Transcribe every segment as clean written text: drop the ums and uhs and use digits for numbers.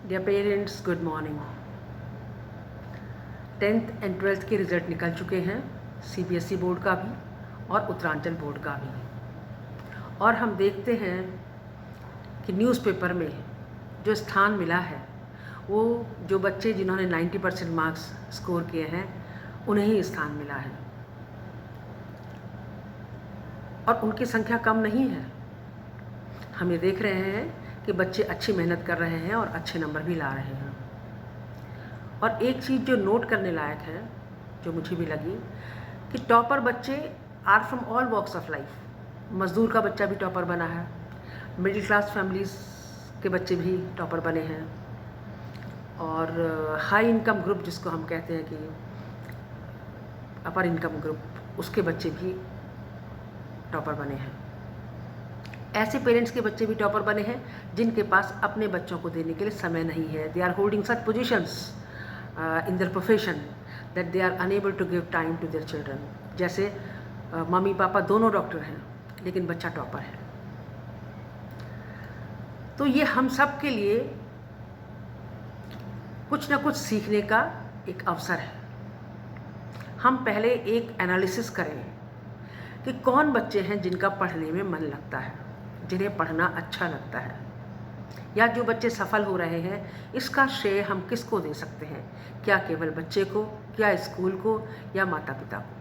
Dear parents, good morning. 10th and 12th के result निकल चुके हैं, सीबीएसई बोर्ड का भी और उत्तरांचल बोर्ड का भी। और हम देखते हैं कि न्यूज़पेपर में जो स्थान मिला है वो जो बच्चे जिन्होंने 90% मार्क्स स्कोर किए हैं उन्हें ही स्थान मिला है, और उनकी संख्या कम नहीं है। हम ये देख रहे हैं कि बच्चे अच्छी मेहनत कर रहे हैं और अच्छे नंबर भी ला रहे हैं। और एक चीज़ जो नोट करने लायक है, जो मुझे भी लगी, कि टॉपर बच्चे are from all walks of life. मज़दूर का बच्चा भी टॉपर बना है, मिडिल क्लास फैमिलीज़ के बच्चे भी टॉपर बने हैं, और हाई इनकम ग्रुप जिसको हम कहते हैं कि अपर इनकम ग्रुप, उसके बच्चे भी टॉपर बने हैं। ऐसे पेरेंट्स के बच्चे भी टॉपर बने हैं जिनके पास अपने बच्चों को देने के लिए समय नहीं है। They are holding such positions in their profession that they are unable to give time to their children. जैसे मम्मी पापा दोनों डॉक्टर हैं लेकिन बच्चा टॉपर है। तो ये हम सब के लिए कुछ ना कुछ सीखने का एक अवसर है। हम पहले एक एनालिसिस करें कि कौन बच्चे हैं जिनका पढ़ने में मन लगता है, जिन्हें पढ़ना अच्छा लगता है, या जो बच्चे सफल हो रहे हैं इसका श्रेय हम किसको दे सकते हैं? क्या केवल बच्चे को, क्या स्कूल को, या माता पिता को?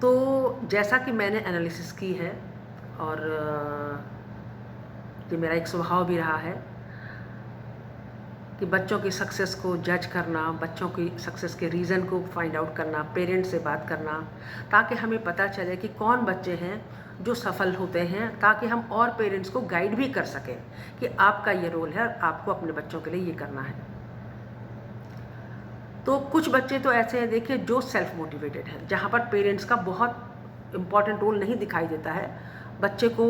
तो जैसा कि मैंने एनालिसिस की है, और ये मेरा एक स्वभाव भी रहा है कि बच्चों की सक्सेस को जज करना, बच्चों की सक्सेस के रीज़न को फाइंड आउट करना, पेरेंट्स से बात करना, ताकि हमें पता चले कि कौन बच्चे हैं जो सफल होते हैं, ताकि हम और पेरेंट्स को गाइड भी कर सकें कि आपका ये रोल है और आपको अपने बच्चों के लिए ये करना है। तो कुछ बच्चे तो ऐसे हैं, देखिए, जो सेल्फ मोटिवेटेड हैं, जहाँ पर पेरेंट्स का बहुत इम्पॉर्टेंट रोल नहीं दिखाई देता है। बच्चे को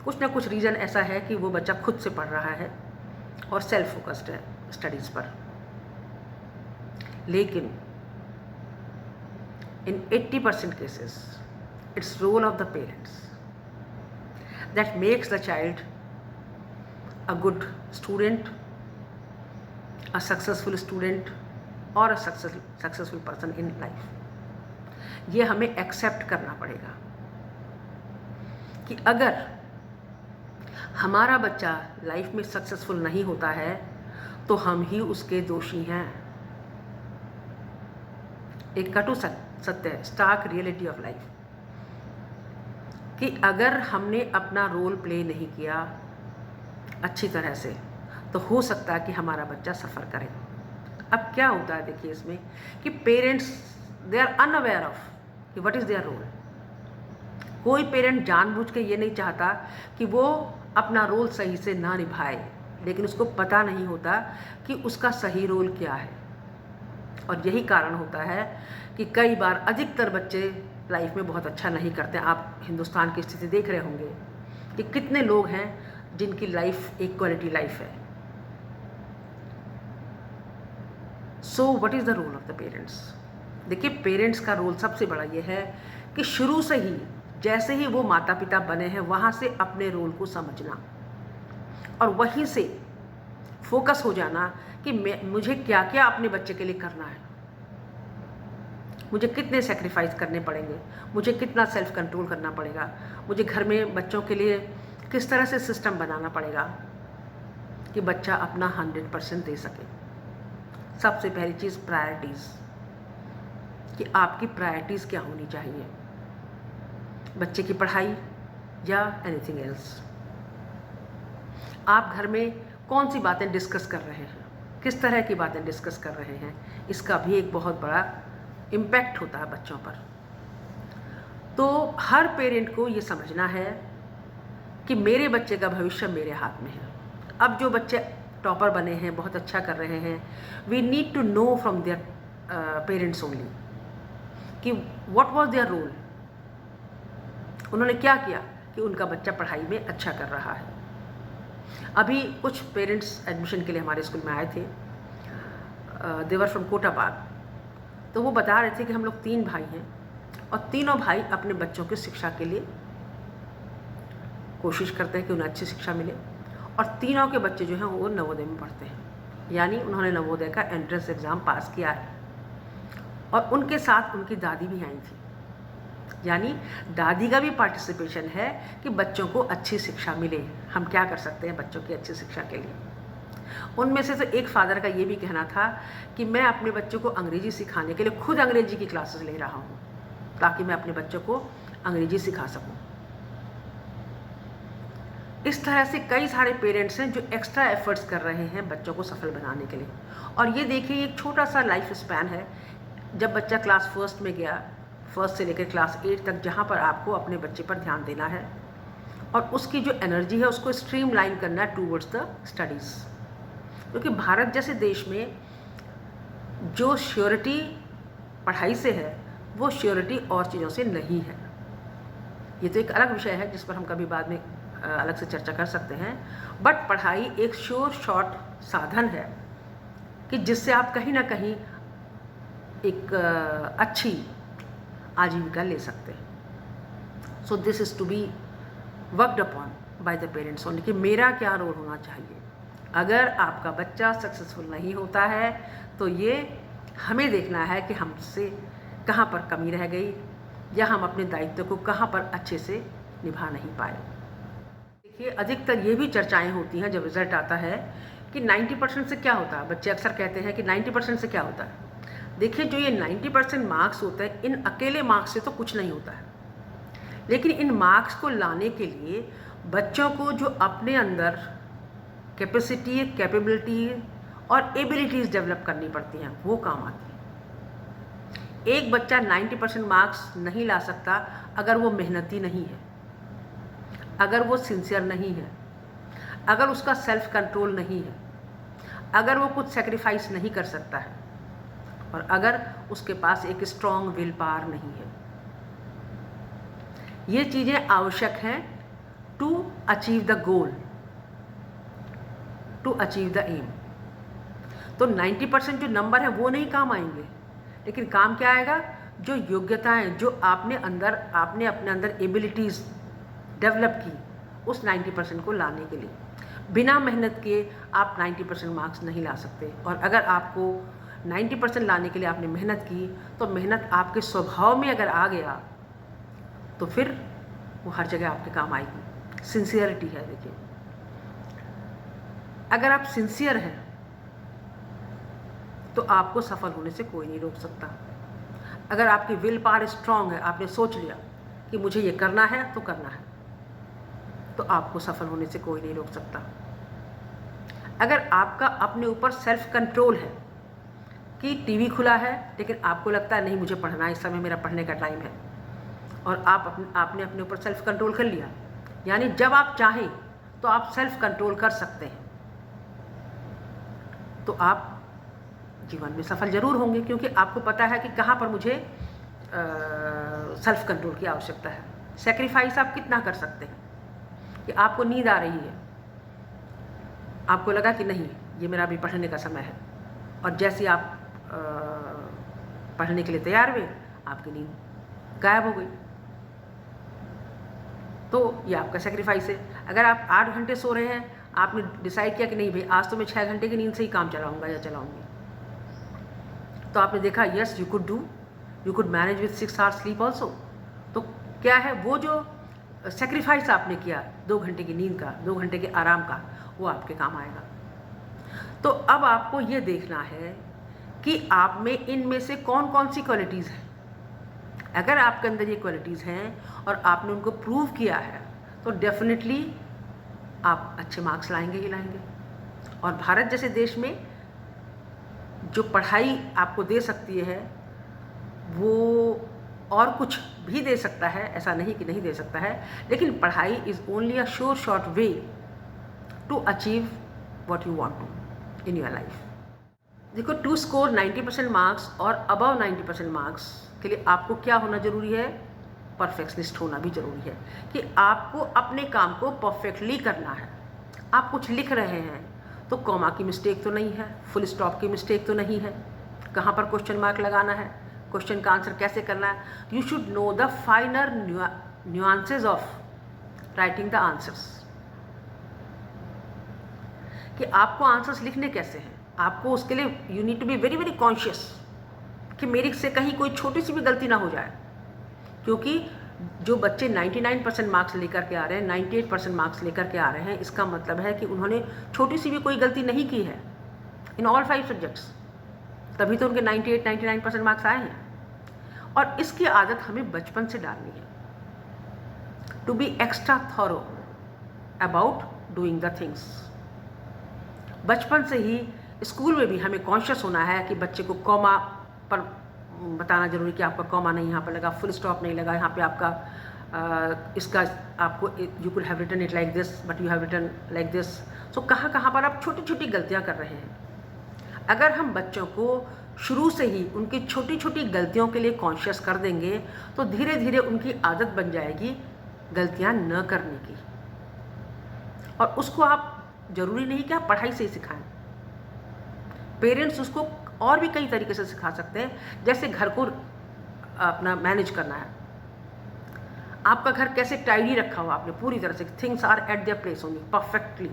कुछ ना कुछ रीज़न ऐसा है कि वो बच्चा खुद से पढ़ रहा है और सेल्फ फोकस्ड है स्टडीज़ पर। लेकिन in 80% cases it's role of the parents that makes the child a good student, a successful student, और a successful person in life. ये हमें एक्सेप्ट करना पड़ेगा कि अगर हमारा बच्चा लाइफ में सक्सेसफुल नहीं होता है तो हम ही उसके दोषी हैं। एक कटु सत्य है, स्टार्क रियलिटी ऑफ लाइफ, कि अगर हमने अपना रोल प्ले नहीं किया अच्छी तरह से तो हो सकता है कि हमारा बच्चा सफ़र करे। अब क्या होता है, देखिए इसमें कि parents they are unaware of कि व्हाट इज़ देयर रोल। कोई पेरेंट जानबूझ के ये नहीं चाहता कि वो अपना रोल सही से ना निभाए, लेकिन उसको पता नहीं होता कि उसका सही रोल क्या है। और यही कारण होता है कि कई बार अधिकतर बच्चे लाइफ में बहुत अच्छा नहीं करते। आप हिंदुस्तान की स्थिति देख रहे होंगे कि कितने लोग हैं जिनकी लाइफ एक क्वालिटी लाइफ है। So what is the role of the parents? देखिए, पेरेंट्स का रोल सबसे बड़ा ये है कि शुरू से ही, जैसे ही वो माता पिता बने हैं, वहाँ से अपने रोल को समझना और वहीं से फोकस हो जाना कि मुझे क्या क्या अपने बच्चे के लिए करना है, मुझे कितने सेक्रीफाइस करने पड़ेंगे, मुझे कितना सेल्फ कंट्रोल करना पड़ेगा, मुझे घर में बच्चों के लिए किस तरह से सिस्टम बनाना पड़ेगा कि बच्चा अपना 100% दे सके। सबसे पहली चीज़ प्रायोरिटीज़, कि आपकी प्रायोरिटीज़ क्या होनी चाहिए, बच्चे की पढ़ाई या एनीथिंग एल्स। आप घर में कौन सी बातें डिस्कस कर रहे हैं, किस तरह की बातें डिस्कस कर रहे हैं, इसका भी एक बहुत बड़ा इम्पैक्ट होता है बच्चों पर। तो हर पेरेंट को ये समझना है कि मेरे बच्चे का भविष्य मेरे हाथ में है। अब जो बच्चे टॉपर बने हैं, बहुत अच्छा कर रहे हैं, we need to know from their parents only कि व्हाट वाज देयर रोल, उन्होंने क्या किया कि उनका बच्चा पढ़ाई में अच्छा कर रहा है। अभी कुछ पेरेंट्स एडमिशन के लिए हमारे स्कूल में आए थे, देवर फ्रॉम कोटाबाग। तो वो बता रहे थे कि हम लोग 3 भाई हैं और तीनों भाई अपने बच्चों की शिक्षा के लिए कोशिश करते हैं कि उन्हें अच्छी शिक्षा मिले, और तीनों के बच्चे जो हैं वो नवोदय में पढ़ते हैं, यानी उन्होंने नवोदय का एंट्रेंस एग्ज़ाम पास किया है। और उनके साथ उनकी दादी भी आई थी, यानी दादी का भी पार्टिसिपेशन है कि बच्चों को अच्छी शिक्षा मिले। हम क्या कर सकते हैं बच्चों की अच्छी शिक्षा के लिए। उनमें से तो एक फादर का ये भी कहना था कि मैं अपने बच्चों को अंग्रेजी सिखाने के लिए खुद अंग्रेजी की क्लासेस ले रहा हूँ, ताकि मैं अपने बच्चों को अंग्रेजी सिखा सकूँ। इस तरह से कई सारे पेरेंट्स हैं जो एक्स्ट्रा एफर्ट्स कर रहे हैं बच्चों को सफल बनाने के लिए। और ये देखिए एक छोटा सा लाइफ स्पैन है, जब बच्चा क्लास फर्स्ट में गया, फर्स्ट से लेकर क्लास 8 तक, जहाँ पर आपको अपने बच्चे पर ध्यान देना है और उसकी जो एनर्जी है उसको स्ट्रीमलाइन करना है टूवर्ड्स द स्टडीज़। क्योंकि भारत जैसे देश में जो श्योरिटी पढ़ाई से है वो श्योरिटी और चीज़ों से नहीं है। ये तो एक अलग विषय है जिस पर हम कभी बाद में अलग से चर्चा कर सकते हैं, बट पढ़ाई एक श्योर शॉर्ट साधन है कि जिससे आप कहीं ना कहीं एक अच्छी आजीविका ले सकते हैं। So this is to be worked upon by the parents only, कि मेरा क्या रोल होना चाहिए। अगर आपका बच्चा सक्सेसफुल नहीं होता है तो ये हमें देखना है कि हमसे कहाँ पर कमी रह गई या हम अपने दायित्व को कहाँ पर अच्छे से निभा नहीं पाए। देखिए अधिकतर ये भी चर्चाएं होती हैं जब रिजल्ट आता है कि 90% से क्या होता है। बच्चे अक्सर कहते हैं कि 90% से क्या होता है। देखिए जो ये 90% मार्क्स होते हैं, इन अकेले मार्क्स से तो कुछ नहीं होता है, लेकिन इन मार्क्स को लाने के लिए बच्चों को जो अपने अंदर कैपेसिटी, कैपेबिलिटी और एबिलिटीज़ डेवलप करनी पड़ती हैं वो काम आती है। एक बच्चा 90% मार्क्स नहीं ला सकता अगर वो मेहनती नहीं है, अगर वो सिंसियर नहीं है, अगर उसका सेल्फ कंट्रोल नहीं है, अगर वो कुछ सेक्रीफाइस नहीं कर सकता है और अगर उसके पास एक स्ट्रॉन्ग विल पावर नहीं है। ये चीज़ें आवश्यक हैं to achieve the goal, to achieve the aim. तो 90% जो नंबर है वो नहीं काम आएंगे, लेकिन काम क्या आएगा, जो योग्यताएं जो आपने अपने अंदर एबिलिटीज़ डेवलप की उस 90% को लाने के लिए। बिना मेहनत के आप 90% मार्क्स नहीं ला सकते। और अगर आपको 90% लाने के लिए आपने मेहनत की तो मेहनत आपके स्वभाव में अगर आ गया तो फिर वो हर जगह आपके काम आएगी। सिंसियरिटी है, देखिए अगर आप सिंसियर हैं तो आपको सफल होने से कोई नहीं रोक सकता। अगर आपकी विल पावर स्ट्रांग है, आपने सोच लिया कि मुझे ये करना है तो करना है, तो आपको सफल होने से कोई नहीं रोक सकता। अगर आपका अपने ऊपर सेल्फ कंट्रोल है कि टीवी खुला है लेकिन आपको लगता है नहीं मुझे पढ़ना है, इस समय मेरा पढ़ने का टाइम है, और आपने अपने ऊपर सेल्फ कंट्रोल कर लिया, यानी जब आप चाहें तो आप सेल्फ कंट्रोल कर सकते हैं, तो आप जीवन में सफल जरूर होंगे। क्योंकि आपको पता है कि कहाँ पर मुझे सेल्फ कंट्रोल की आवश्यकता है। सेक्रीफाइस आप कितना कर सकते हैं कि आपको नींद आ रही है, आपको लगा कि नहीं ये मेरा अभी पढ़ने का समय है, और जैसे आप पढ़ने के लिए तैयार हुए आपकी नींद गायब हो गई, तो ये आपका सेक्रीफाइस है। अगर आप 8 घंटे सो रहे हैं, आपने डिसाइड किया कि नहीं भाई आज तो मैं 6 घंटे की नींद से ही काम चलाऊंगा या चलाऊंगी, तो आपने देखा yes you could manage with 6 hours sleep also. तो क्या है, वो जो सेक्रीफाइस आपने किया 2 घंटे की नींद का, 2 घंटे के आराम का, वो आपके काम आएगा। तो अब आपको ये देखना है कि आप में इनमें से कौन कौन सी क्वालिटीज़ हैं। अगर आपके अंदर ये क्वालिटीज़ हैं और आपने उनको प्रूव किया है तो डेफिनेटली आप अच्छे मार्क्स लाएंगे ही लाएंगे। और भारत जैसे देश में जो पढ़ाई आपको दे सकती है वो और कुछ भी दे सकता है, ऐसा नहीं कि नहीं दे सकता है, लेकिन पढ़ाई is only a sure short way to achieve what you want to in your life. देखो, टू स्कोर 90% मार्क्स और अबव 90% मार्क्स के लिए आपको क्या होना जरूरी है, परफेक्शनिस्ट होना भी जरूरी है, कि आपको अपने काम को परफेक्टली करना है। आप कुछ लिख रहे हैं तो कॉमा की मिस्टेक तो नहीं है, फुल स्टॉप की मिस्टेक तो नहीं है, कहाँ पर क्वेश्चन मार्क लगाना है, क्वेश्चन का आंसर कैसे करना है। You should know the finer nuances of writing the answers. कि आपको आंसर्स लिखने कैसे हैं। आपको उसके लिए you need to be very very conscious कि मेरे से कहीं कोई छोटी सी भी गलती ना हो जाए, क्योंकि जो बच्चे 99% मार्क्स लेकर के आ रहे हैं, 98% मार्क्स लेकर के आ रहे हैं, इसका मतलब है कि उन्होंने छोटी सी भी कोई गलती नहीं की है इन ऑल 5 सब्जेक्ट्स, तभी तो उनके 98-99% मार्क्स आए हैं। और इसकी आदत हमें बचपन से डालनी है, to be extra thorough about doing the things. बचपन से ही स्कूल में भी हमें कॉन्शियस होना है कि बच्चे को कॉमा पर बताना जरूरी कि आपका कॉमा नहीं यहाँ पर लगा, फुल स्टॉप नहीं लगा, यहाँ पे आपका इसका आपको you could have written it like this but you have written like this. So कहाँ कहाँ पर आप छोटी छोटी गलतियाँ कर रहे हैं। अगर हम बच्चों को शुरू से ही उनकी छोटी छोटी गलतियों के लिए कॉन्शियस कर देंगे तो धीरे धीरे उनकी आदत बन जाएगी गलतियाँ न करने की। और उसको आप जरूरी नहीं कि आप पढ़ाई से ही सिखाएं, पेरेंट्स उसको और भी कई तरीके से सिखा सकते हैं। जैसे घर को अपना मैनेज करना है, आपका घर कैसे टाइडी रखा हुआ आपने पूरी तरह से, things are at their place only perfectly,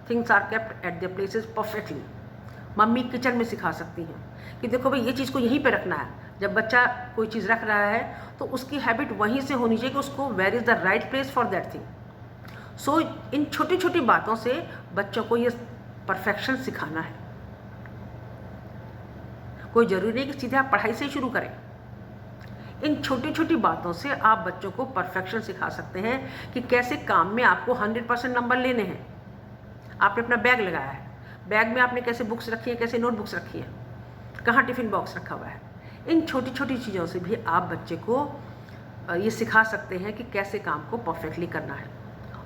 things are kept at their places perfectly. Mummy kitchen में सिखा सकती हैं कि देखो भाई ये चीज़ को यहीं पे रखना है। जब बच्चा कोई चीज़ रख रहा है तो उसकी हैबिट वहीं से होनी चाहिए कि उसको where is the right place for that thing. So इन छोटी छोटी बातों से बच्चों को ये परफेक्शन सिखाना है। कोई ज़रूरी नहीं कि सीधे आप पढ़ाई से ही शुरू करें। इन छोटी छोटी बातों से आप बच्चों को परफेक्शन सिखा सकते हैं कि कैसे काम में आपको 100% नंबर लेने हैं। आपने अपना बैग लगाया है, बैग में आपने कैसे बुक्स रखी है, कैसे नोटबुक्स रखी है, कहाँ टिफ़िन बॉक्स रखा हुआ है। इन छोटी छोटी चीज़ों से भी आप बच्चे को ये सिखा सकते हैं कि कैसे काम को परफेक्टली करना है।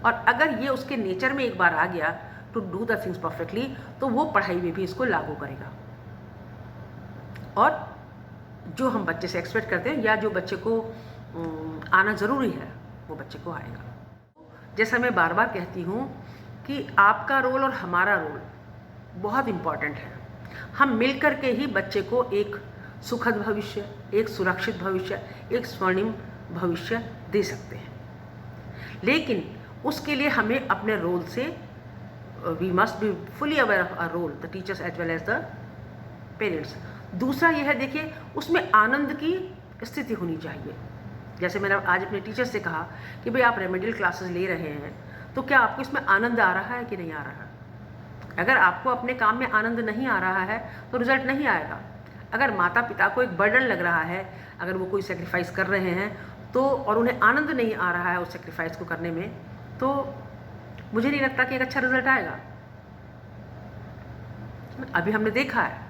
और अगर ये उसके नेचर में एक बार आ गया to do the things perfectly, तो वो पढ़ाई में भी इसको लागू करेगा। और जो हम बच्चे से एक्सपेक्ट करते हैं या जो बच्चे को आना ज़रूरी है वो बच्चे को आएगा। जैसा मैं बार बार कहती हूँ कि आपका रोल और हमारा रोल बहुत इम्पॉर्टेंट है। हम मिल कर के ही बच्चे को एक सुखद भविष्य, एक सुरक्षित भविष्य, एक स्वर्णिम भविष्य दे सकते हैं। लेकिन उसके लिए हमें अपने रोल से we must be fully aware of our role, the teachers as well as the parents. दूसरा यह है, देखिए उसमें आनंद की स्थिति होनी चाहिए। जैसे मैंने आज अपने टीचर से कहा कि भाई आप रेमेडियल क्लासेस ले रहे हैं तो क्या आपको इसमें आनंद आ रहा है कि नहीं आ रहा है। अगर आपको अपने काम में आनंद नहीं आ रहा है तो रिजल्ट नहीं आएगा। अगर माता पिता को एक बर्डन लग रहा है, अगर वो कोई सेक्रीफाइस कर रहे हैं तो और उन्हें आनंद नहीं आ रहा है उस सेक्रीफाइस को करने में, तो मुझे नहीं लगता कि एक अच्छा रिजल्ट आएगा। अभी हमने देखा है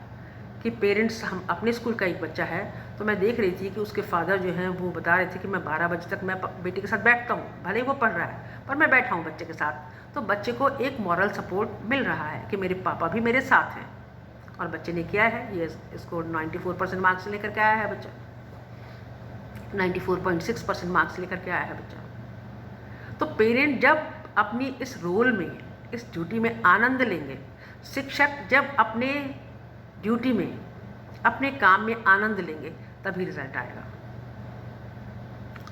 कि पेरेंट्स, हम अपने स्कूल का एक बच्चा है तो मैं देख रही थी कि उसके फादर जो हैं वो बता रहे थे कि मैं 12 बजे तक मैं बेटे के साथ बैठता हूँ, भले ही वो पढ़ रहा है पर मैं बैठा हूँ बच्चे के साथ। तो बच्चे को एक मॉरल सपोर्ट मिल रहा है कि मेरे पापा भी मेरे साथ हैं। और बच्चे ने किया है, ये इसको 94% मार्क्स लेकर के आया है बच्चा, 94.6% मार्क्स लेकर के आया है बच्चा। तो पेरेंट जब अपनी इस रोल में, इस ड्यूटी में आनंद लेंगे, शिक्षक जब अपने ड्यूटी में, अपने काम में आनंद लेंगे, तभी रिजल्ट आएगा।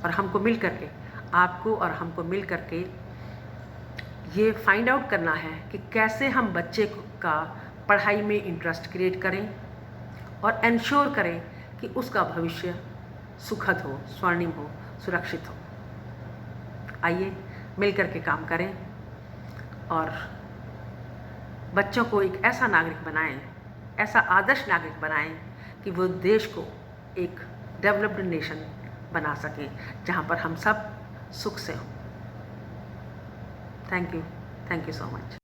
और हमको मिल करके, आपको और हमको मिल करके ये फाइंड आउट करना है कि कैसे हम बच्चे का पढ़ाई में इंटरेस्ट क्रिएट करें और एंश्योर करें कि उसका भविष्य सुखद हो, स्वर्णिम हो, सुरक्षित हो। आइए मिल करके काम करें और बच्चों को एक ऐसा नागरिक बनाएं, ऐसा आदर्श नागरिक बनाएं कि वो देश को एक डेवलप्ड नेशन बना सकें जहाँ पर हम सब सुख से हों। Thank you so much.